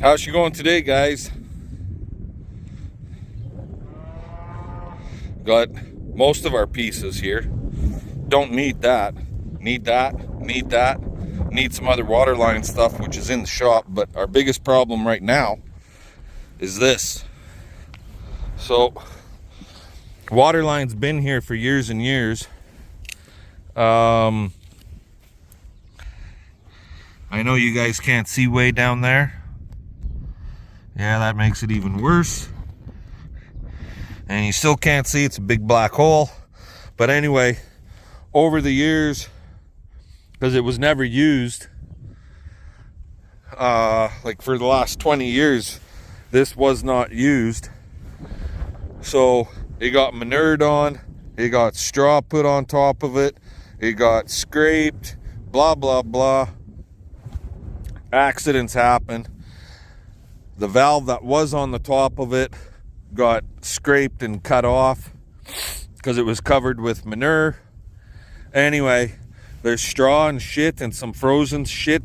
How's she going today, guys? Got most of our pieces here. Don't need that. Need that. Need that. Need some other water line stuff, which is in the shop. But our biggest problem right now is this. So, water line's been here for years and years. I know you guys can't see way down there. Yeah, that makes it even worse. And you still can't see, it's a big black hole. But anyway, over the years, because it was never used, like for the last 20 years, this was not used. So it got manured on, it got straw put on top of it, it got scraped, blah, blah, blah. Accidents happen. The valve that was on the top of it got scraped and cut off because it was covered with manure. Anyway, there's straw and shit and some frozen shit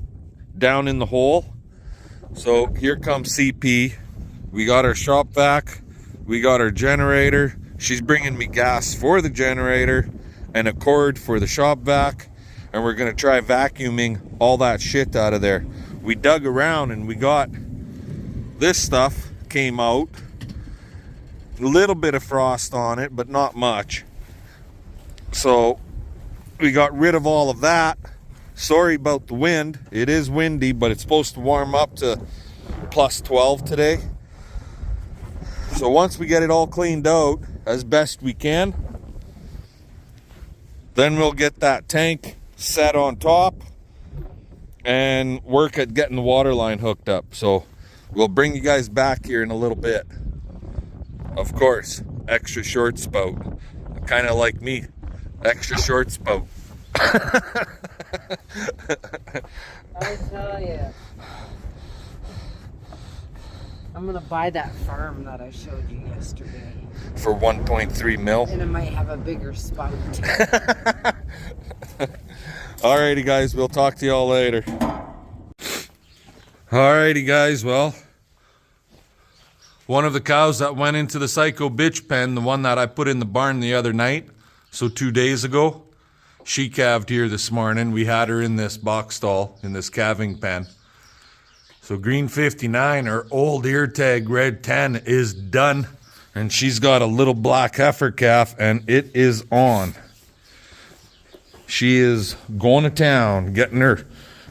down in the hole. So here comes CP. We got our shop vac, we got our generator. She's bringing me gas for the generator and a cord for the shop vac, and we're gonna try vacuuming all that shit out of there. We dug around and we got this stuff came out. A little bit of frost on it, but not much. So we got rid of all of that. Sorry about the wind. It is windy, but it's supposed to warm up to plus 12 today. So once we get it all cleaned out as best we can, then we'll get that tank set on top and work at getting the water line hooked up. So we'll bring you guys back here in a little bit. Of course, extra short spout. Kind of like me, extra short spout. I tell you, I'm gonna buy that farm that I showed you yesterday. For 1.3 mil. And it might have a bigger spout. Alrighty guys, we'll talk to y'all later. Alrighty guys, well, one of the cows that went into the psycho bitch pen, the one that I put in the barn the other night, so 2 days ago, she calved here this morning. We had her in this box stall, in this calving pen. So green 59, or old ear tag red 10 is done. And she's got a little black heifer calf and it is on. She is going to town, getting her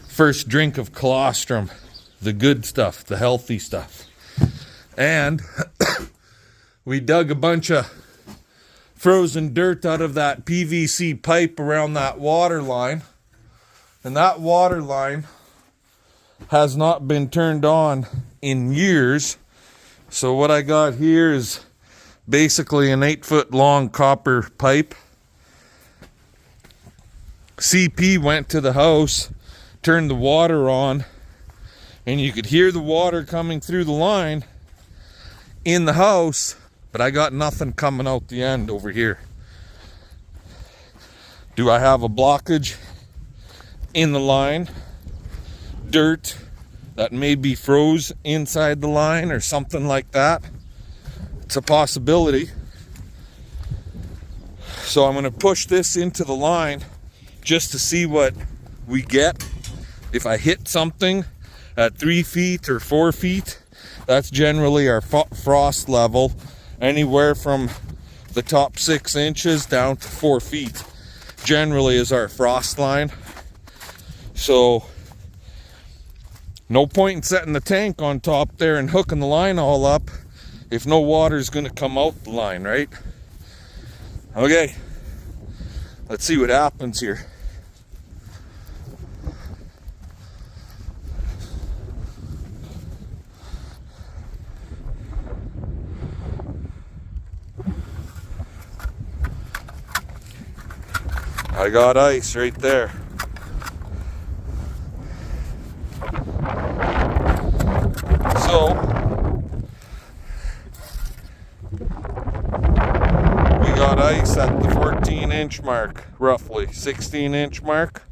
first drink of colostrum, the good stuff, the healthy stuff. And we dug a bunch of frozen dirt out of that PVC pipe around that water line. And that water line has not been turned on in years. So what I got here is basically an 8-foot long copper pipe. CP went to the house, turned the water on, and you could hear the water coming through the line in the house, but I got nothing coming out the end over here. Do I have a blockage in the line? Dirt that maybe froze inside the line or something like that? It's a possibility. So I'm going to push this into the line just to see what we get. If I hit something at 3 feet or 4 feet, that's generally our frost level, anywhere from the top 6 inches down to 4 feet generally is our frost line. So no point in setting the tank on top there and hooking the line all up if no water is going to come out the line, right? Okay, let's see what happens here. I got ice right there. So we got ice at the 14-inch mark, roughly 16-inch mark.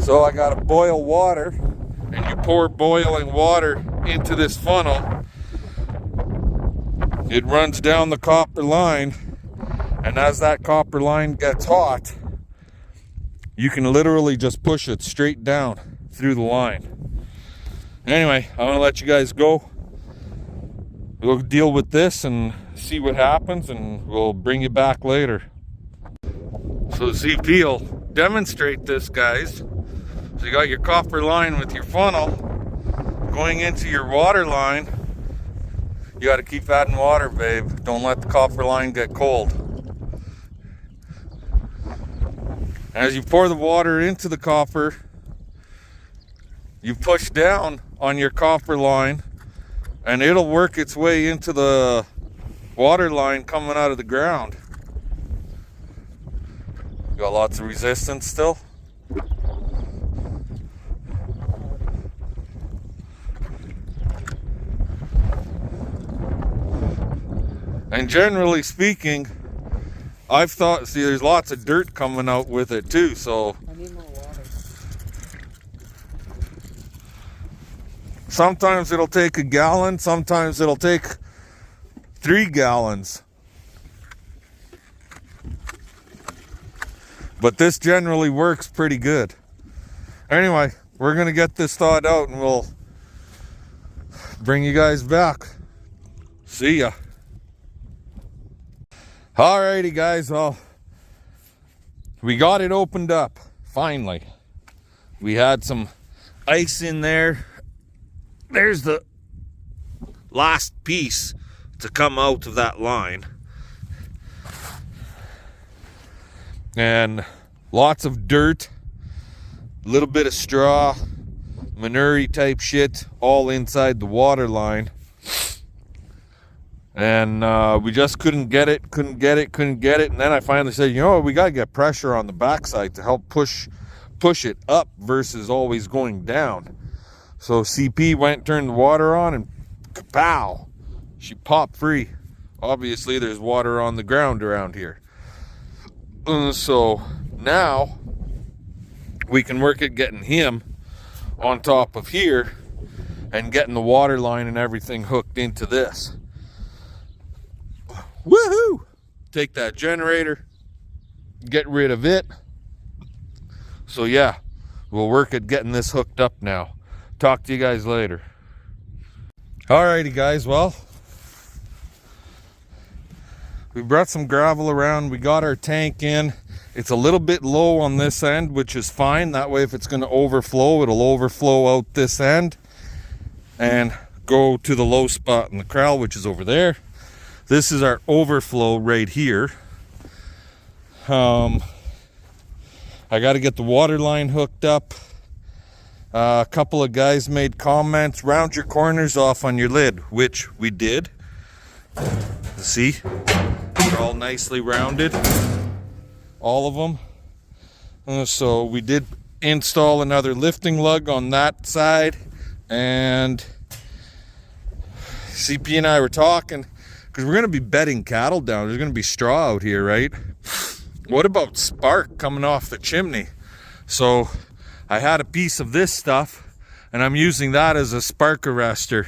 So I gotta boil water, and you pour boiling water into this funnel. It runs down the copper line, and as that copper line gets hot, you can literally just push it straight down through the line. Anyway, I'm gonna let you guys go. We'll deal with this and see what happens, and we'll bring you back later. So CP will demonstrate this, guys. So you got your copper line with your funnel going into your water line. You got to keep adding water, babe. Don't let the copper line get cold. As you pour the water into the copper, you push down on your copper line, and it'll work its way into the water line coming out of the ground. Got lots of resistance still. And generally speaking, I've thought, see, there's lots of dirt coming out with it too, so I need more water. sometimes it'll take a gallon, sometimes it'll take 3 gallons. But this generally works pretty good. Anyway, we're gonna get this thawed out and we'll bring you guys back. See ya. Alrighty guys, well, we got it opened up, finally. We had some ice in there. There's the last piece to come out of that line. And lots of dirt, a little bit of straw, manure type shit, all inside the water line. And we just couldn't get it. And then I finally said, you know what, we got to get pressure on the backside to help push it up versus always going down. So CP went, turned the water on, and kapow, she popped free. Obviously there's water on the ground around here. So now we can work at getting him on top of here and getting the water line and everything hooked into this. Woohoo! Take that generator, get rid of it. So yeah, we'll work at getting this hooked up now. Talk to you guys later. Alrighty guys, well, we brought some gravel around. We got our tank in. It's a little bit low on this end, which is fine. That way if it's going to overflow, it'll overflow out this end and go to the low spot in the corral, which is over there. This is our overflow right here. I got to get the water line hooked up. A couple of guys made comments, round your corners off on your lid, which we did. See, they're all nicely rounded, all of them. So we did install another lifting lug on that side, and CP and I were talking, because we're going to be bedding cattle down. There's going to be straw out here, right? What about spark coming off the chimney? So I had a piece of this stuff, and I'm using that as a spark arrestor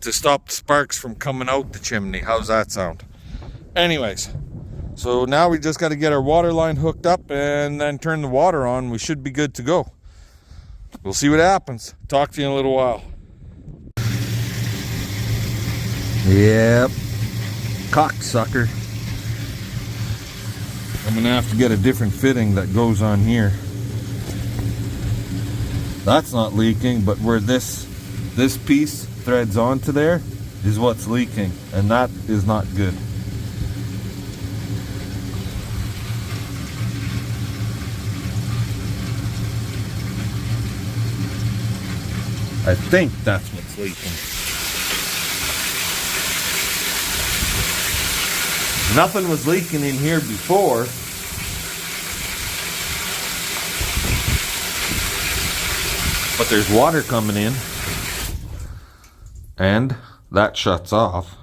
to stop the sparks from coming out the chimney. How's that sound? Anyways, so now we just got to get our water line hooked up and then turn the water on. We should be good to go. We'll see what happens. Talk to you in a little while. Yep. Cocksucker. I'm gonna have to get a different fitting that goes on here. That's not leaking, but where this piece threads onto there is what's leaking, and that is not good. I think that's what's leaking. Nothing was leaking in here before. But there's water coming in. And that shuts off.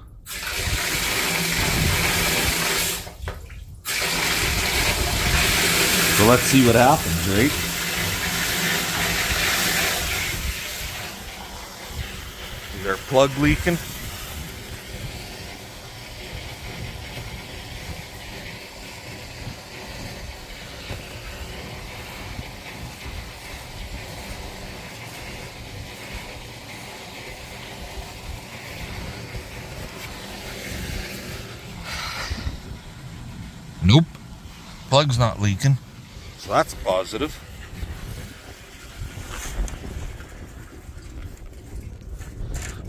So let's see what happens, right? plug leaking. Nope, plug's not leaking, so that's positive.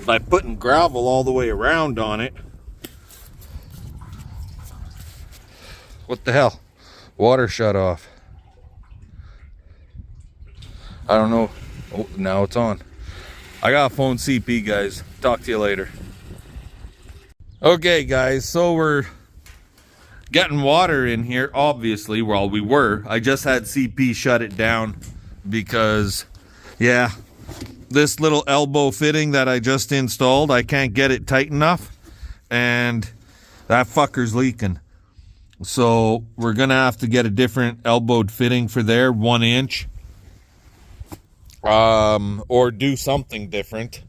By putting gravel all the way around on it. What the hell? Water shut off. I don't know. Oh, now it's on. I gotta phone CP, guys. Talk to you later. Okay, guys, so we're getting water in here, obviously. Well, we were. I just had CP shut it down because, yeah, this little elbow fitting that I just installed, I can't get it tight enough, and that fucker's leaking. So we're gonna have to get a different elbowed fitting for there, 1 inch, or do something different.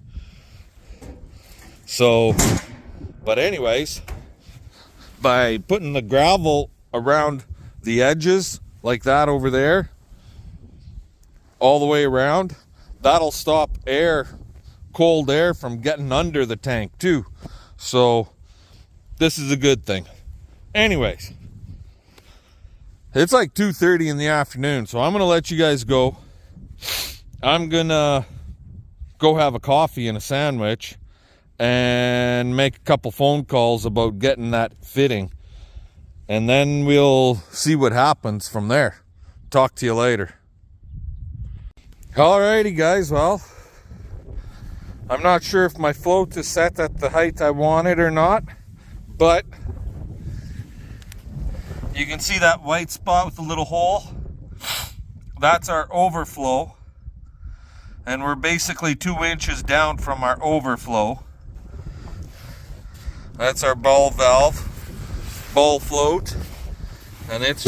So, but anyways, by putting the gravel around the edges like that over there, all the way around, that'll stop air, cold air, from getting under the tank too. So this is a good thing. Anyways, it's like 2:30 in the afternoon, so I'm gonna let you guys go. I'm gonna go have a coffee and a sandwich and make a couple phone calls about getting that fitting, and then we'll see what happens from there. Talk to you later. Alrighty, guys, well, I'm not sure if my float is set at the height I want it or not, but you can see that white spot with the little hole. That's our overflow, and we're basically 2 inches down from our overflow. That's our ball valve, ball float, and it's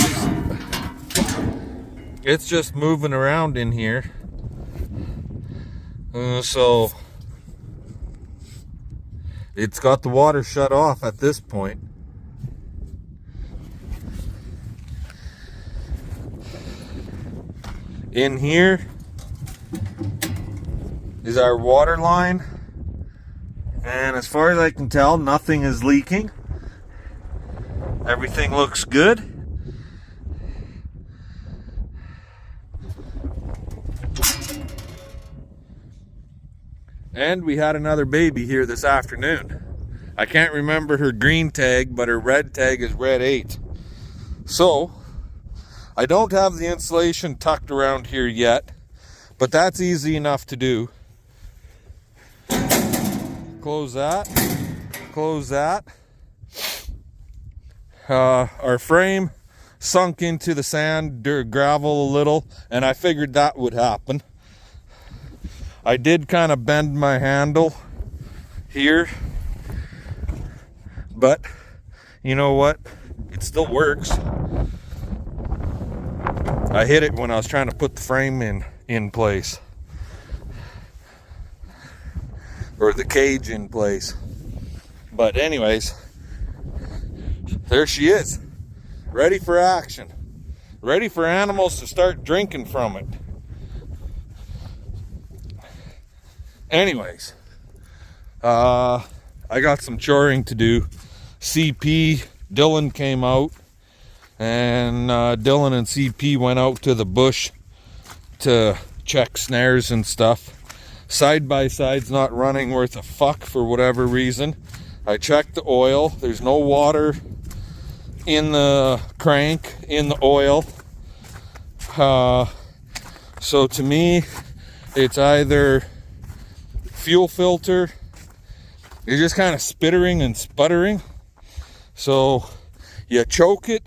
just moving around in here. So it's got the water shut off at this point. In here is our water line, and as far as I can tell, nothing is leaking. Everything looks good. And we had another baby here this afternoon. I can't remember her green tag, but her red tag is red 8. So, I don't have the insulation tucked around here yet, but that's easy enough to do. Close that. Close that. Our frame sunk into the sand, gravel a little, and I figured that would happen. I did kind of bend my handle here, but you know what? It still works. I hit it when I was trying to put the frame in place, or the cage in place. But anyways, there she is, ready for action, ready for animals to start drinking from it. Anyways, I got some choring to do. CP, Dylan came out, and Dylan and CP went out to the bush to check snares and stuff. Side by side's not running worth a fuck for whatever reason. I checked the oil. There's no water in the crank, in the oil. So to me, it's either fuel filter, you're just kind of spittering and sputtering. So you choke it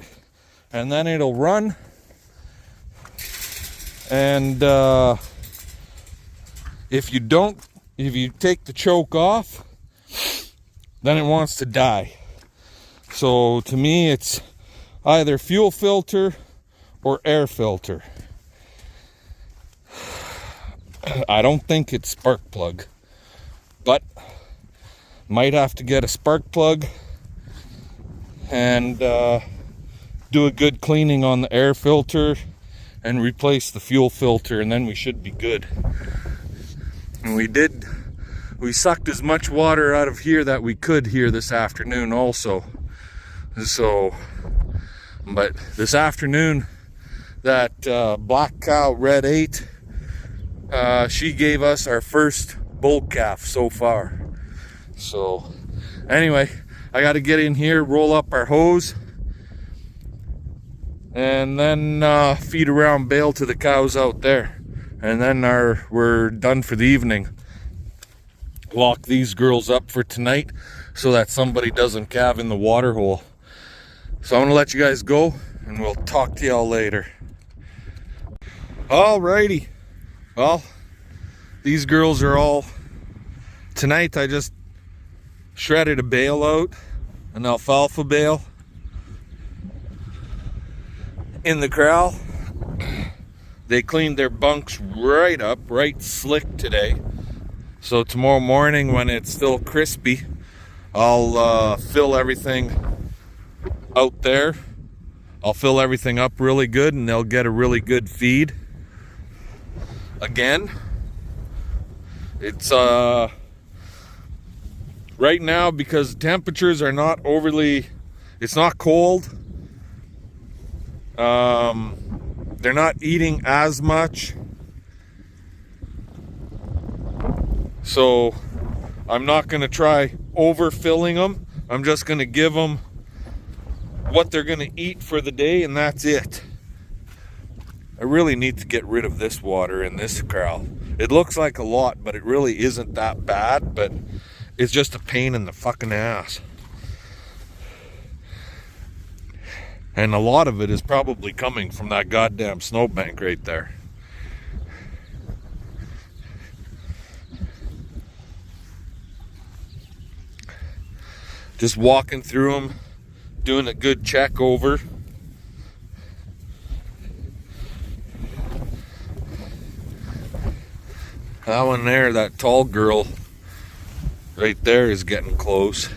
and then it'll run. And if you take the choke off, then it wants to die. So to me, it's either fuel filter or air filter. I don't think it's spark plug, but Might have to get a spark plug and do a good cleaning on the air filter and replace the fuel filter, and then we should be good. And we sucked as much water out of here that we could here this afternoon also. So, but this afternoon, that black cow, Red 8, she gave us our first bull calf so far. So, anyway, I got to get in here, roll up our hose, and then feed around bale to the cows out there. And then we're done for the evening. Lock these girls up for tonight so that somebody doesn't calve in the water hole. So I'm gonna let you guys go, and we'll talk to y'all later. Alrighty. Well, these girls are all... Tonight I just shredded a bale out, an alfalfa bale, in the corral. They cleaned their bunks right up, right slick today. So tomorrow morning, when it's still crispy, I'll fill everything out there. I'll fill everything up really good, and they'll get a really good feed. Again, it's right now, because temperatures are not overly, it's not cold. They're not eating as much. So I'm not going to try overfilling them. I'm just going to give them what they're going to eat for the day, and that's it. I really need to get rid of this water in this corral. It looks like a lot, but it really isn't that bad, but it's just a pain in the fucking ass. And a lot of it is probably coming from that goddamn snowbank right there. Just walking through them, doing a good check over. That one there, that tall girl right there, is getting close.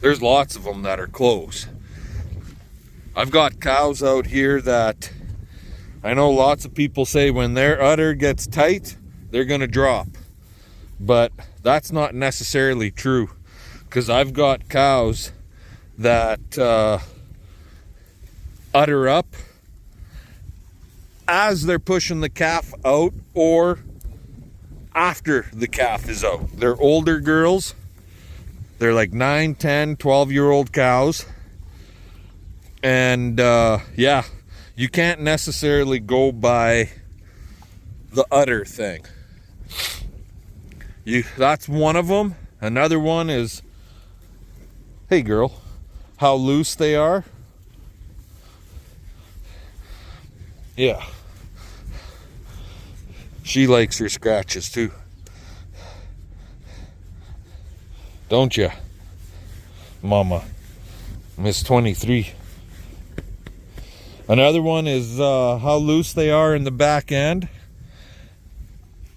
There's lots of them that are close. I've got cows out here that I know lots of people say when their udder gets tight, they're going to drop. But that's not necessarily true, because I've got cows that udder up as they're pushing the calf out or after the calf is out. They're older girls. They're like 9, 10, 12-year-old cows. And yeah, you can't necessarily go by the udder thing. That's one of them. Another one is, hey girl, how loose they are. Yeah. She likes her scratches too. Don't ya, Mama? Miss 23. Another one is how loose they are in the back end.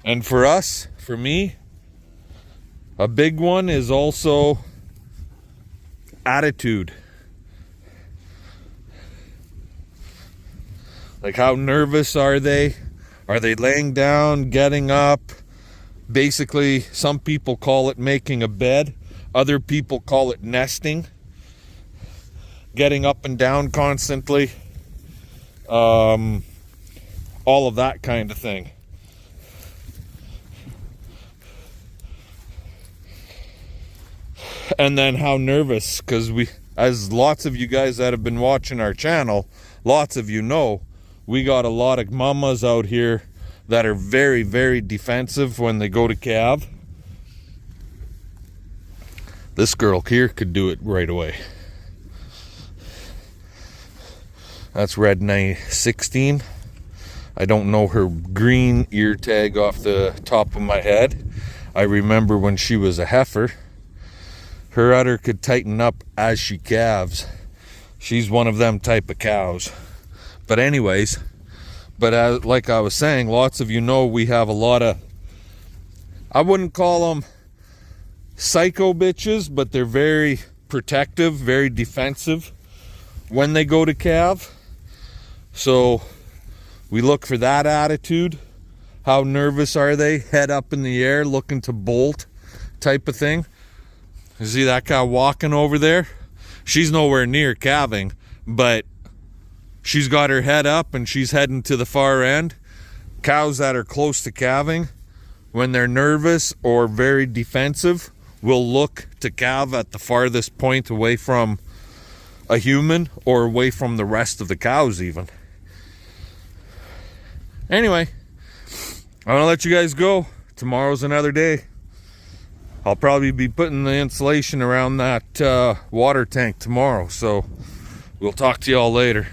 And for us, for me, a big one is also attitude. Like, how nervous are they? Are they laying down, getting up? Basically, some people call it making a bed. Other people call it nesting. Getting up and down constantly. All of that kind of thing. And then how nervous, because as lots of you guys that have been watching our channel, lots of you know, we got a lot of mamas out here that are very, very defensive when they go to calve. This girl here could do it right away. That's Red 916. I don't know her green ear tag off the top of my head. I remember when she was a heifer, her udder could tighten up as she calves. She's one of them type of cows. But anyways, like I was saying, lots of you know we have a lot of, I wouldn't call them psycho bitches, but they're very protective, very defensive when they go to calve. So we look for that attitude. How nervous are they? Head up in the air, looking to bolt type of thing. You see that cow walking over there? She's nowhere near calving, but she's got her head up and she's heading to the far end. Cows that are close to calving, when they're nervous or very defensive, will look to calve at the farthest point away from a human or away from the rest of the cows even. Anyway, I'm gonna let you guys go. Tomorrow's another day. I'll probably be putting the insulation around that water tank tomorrow, so we'll talk to y'all later.